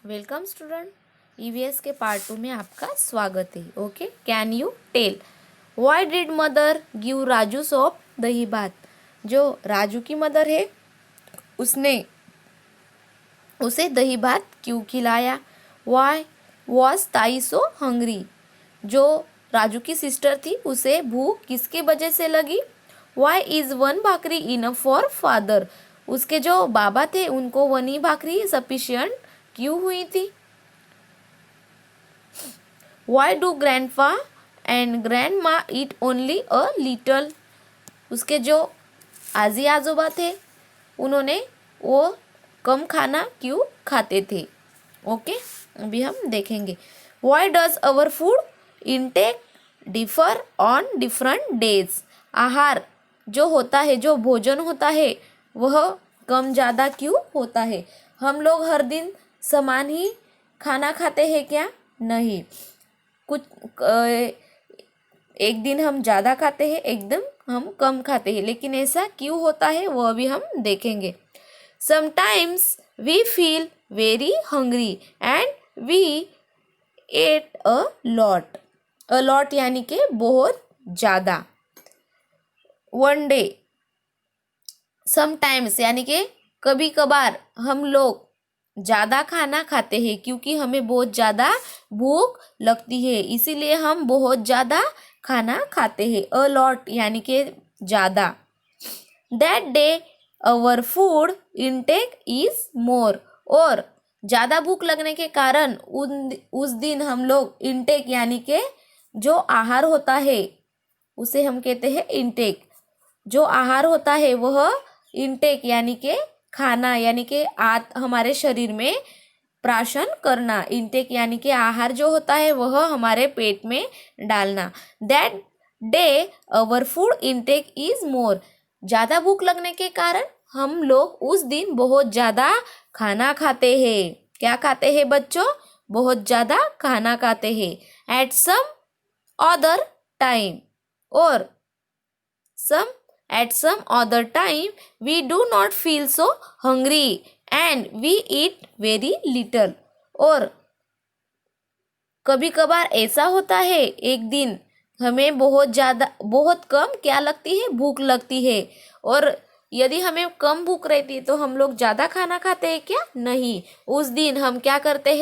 Welcome student. EVS के part 2 में आपका स्वागत है। Okay, can you tell why did mother give Raju soap dahi bhat? जो राजू की मदर है उसने उसे दही भात क्यों खिलाया? व्हाई वॉज ताई सो हंग्री? जो राजू की सिस्टर थी उसे भूख किसके वजह से लगी? Why is one bhakri enough for father? उसके जो बाबा थे उनको वन ही भाकरी सफिशिएंट क्यों हुई थी? Why do grandpa and grandma eat only a little? उसके जो आजी आजोबा थे उन्होंने वो कम खाना क्यों खाते थे? ओके, अभी हम देखेंगे। Why does our food intake differ on different days? आहार जो होता है, जो भोजन होता है वह कम ज़्यादा क्यों होता है? हम लोग हर दिन समान ही खाना खाते हैं क्या? नहीं, कुछ एक दिन हम ज़्यादा खाते हैं, एक दिन हम कम खाते हैं, लेकिन ऐसा क्यों होता है वह भी हम देखेंगे। Sometimes we feel very hungry and we ate a lot यानी कि बहुत ज़्यादा। वन डे, समटाइम्स यानी कि कभी कभार हम लोग ज़्यादा खाना खाते हैं क्योंकि हमें बहुत ज़्यादा भूख लगती है, इसीलिए हम बहुत ज़्यादा खाना खाते हैं। अ लॉट यानी कि ज़्यादा। That day our food intake is more, और ज़्यादा भूख लगने के कारण उस दिन हम लोग इनटेक यानी कि जो आहार होता है उसे हम कहते हैं इनटेक। जो आहार होता है वह इनटेक यानी कि खाना, यानी कि हमारे शरीर में प्राशन करना। इनटेक यानी कि आहार जो होता है वह हमारे पेट में डालना। That day our food intake is more, ज़्यादा भूख लगने के कारण हम लोग उस दिन बहुत ज़्यादा खाना खाते हैं। क्या खाते हैं बच्चों? बहुत ज़्यादा खाना खाते हैं। एट सम अदर टाइम, और at some other time we do not feel so hungry and we eat very little। और कभी कभार ऐसा होता है, एक दिन हमें बहुत कम क्या लगती है? भूख लगती है। और यदि हमें कम भूख रहती है तो हम लोग ज़्यादा खाना खाते हैं क्या? नहीं, उस दिन हम क्या करते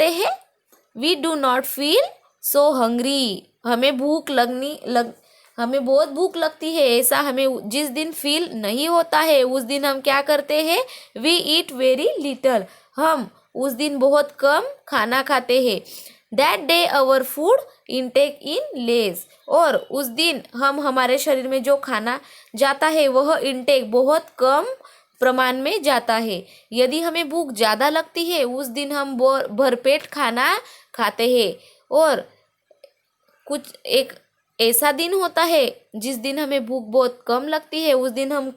हैं? We do not feel so hungry. हमें हमें बहुत भूख लगती है, ऐसा हमें जिस दिन फील नहीं होता है उस दिन हम क्या करते हैं? वी ईट वेरी लिटल, हम उस दिन बहुत कम खाना खाते हैं। That day our food intake in less, और उस दिन हमारे शरीर में जो खाना जाता है वह इनटेक बहुत कम प्रमाण में जाता है। यदि हमें भूख ज़्यादा लगती है उस दिन हम भरपेट खाना खाते हैं। और कुछ एक ऐसा दिन होता है जिस दिन हमें भूख बहुत कम लगती है, उस दिन हम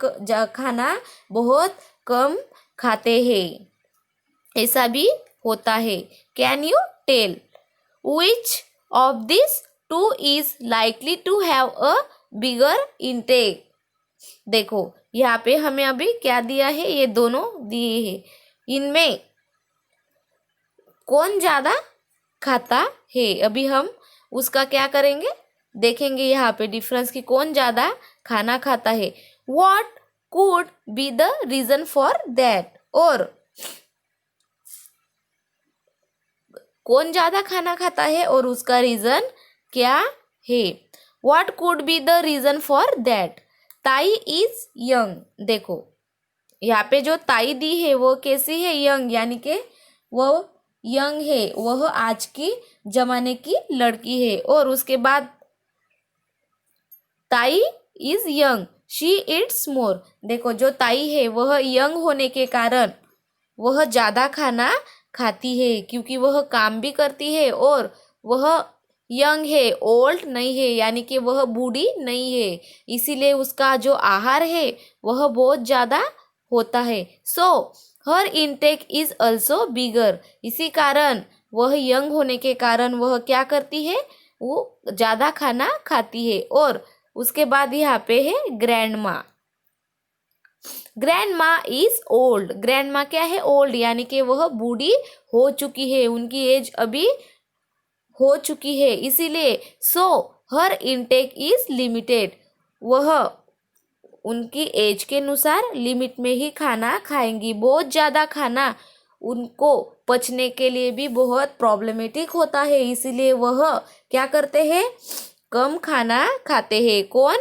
खाना बहुत कम खाते हैं। ऐसा भी होता है। Can you tell which of this two is likely to have a bigger intake? देखो यहाँ पे हमें अभी क्या दिया है, ये दोनों दिए हैं, इनमें कौन ज़्यादा खाता है? अभी हम उसका क्या करेंगे, देखेंगे यहाँ पे डिफरेंस की कौन ज़्यादा खाना खाता है। What could be the reason for that? और कौन ज़्यादा खाना खाता है और उसका रीजन क्या है? What could be the reason for that? Tai is young. देखो यहाँ पे जो ताई दी है वो कैसी है? यंग, यानी कि वो यंग है, वह आज की जमाने की लड़की है। और उसके बाद ताई is young, she it's more. देखो जो ताई है वह यंग होने के कारण वह ज़्यादा खाना खाती है क्योंकि वह काम भी करती है, और वह यंग है, ओल्ड नहीं है, यानी कि वह बूढ़ी नहीं है, इसीलिए उसका जो आहार है वह बहुत ज़्यादा होता है। सो हर इनटेक इज अल्सो बिगर, इसी कारण वह यंग होने के कारण वह क्या करती है? वो ज़्यादा खाना खाती है। और उसके बाद यहाँ पे है ग्रैंड माँ। ग्रैंड माँ इज ओल्ड, ग्रैंड माँ क्या है? ओल्ड, यानी कि वह बूढ़ी हो चुकी है, उनकी एज अभी हो चुकी है, इसीलिए सो हर इनटेक इज लिमिटेड, वह उनकी एज के अनुसार लिमिट में ही खाना खाएंगी। बहुत ज़्यादा खाना उनको पचने के लिए भी बहुत प्रॉब्लमेटिक होता है, इसीलिए वह क्या करते हैं? कम खाना खाते हैं। कौन?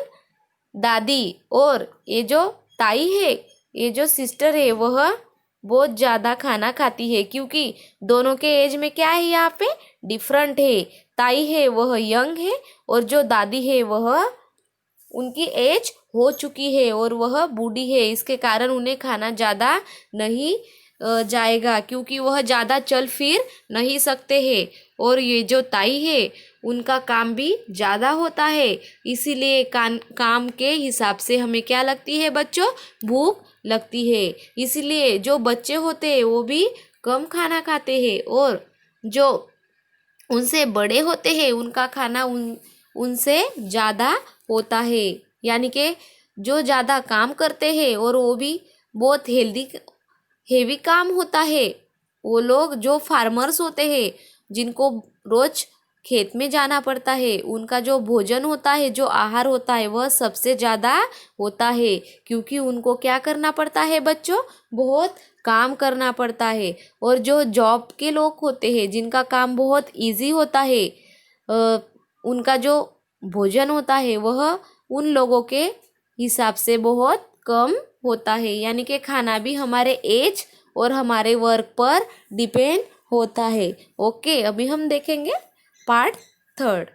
दादी। और ये जो ताई है, ये जो सिस्टर है, वह बहुत ज़्यादा खाना खाती है, क्योंकि दोनों के एज में क्या है यहाँ पे? डिफरेंट है। ताई है वह यंग है, और जो दादी है वह उनकी एज हो चुकी है और वह बूढ़ी है, इसके कारण उन्हें खाना ज़्यादा नहीं जाएगा, क्योंकि वह ज़्यादा चल फिर नहीं सकते हैं। और ये जो ताई है उनका काम भी ज़्यादा होता है, इसीलिए काम के हिसाब से हमें क्या लगती है बच्चों? भूख लगती है। इसीलिए जो बच्चे होते हैं वो भी कम खाना खाते हैं, और जो उनसे बड़े होते हैं उनका खाना उनसे ज़्यादा होता है। यानी कि जो ज़्यादा काम करते हैं और वो भी बहुत हेवी काम होता है, वो लोग जो फार्मर्स होते हैं जिनको रोज खेत में जाना पड़ता है, उनका जो भोजन होता है, जो आहार होता है, वह सबसे ज़्यादा होता है, क्योंकि उनको क्या करना पड़ता है बच्चों? बहुत काम करना पड़ता है। और जो जॉब के लोग होते हैं जिनका काम बहुत इजी होता है, उनका जो भोजन होता है वह उन लोगों के हिसाब से बहुत कम होता है। यानी कि खाना भी हमारे एज और हमारे वर्क पर डिपेंड होता है। ओके, अभी हम देखेंगे पार्ट 3।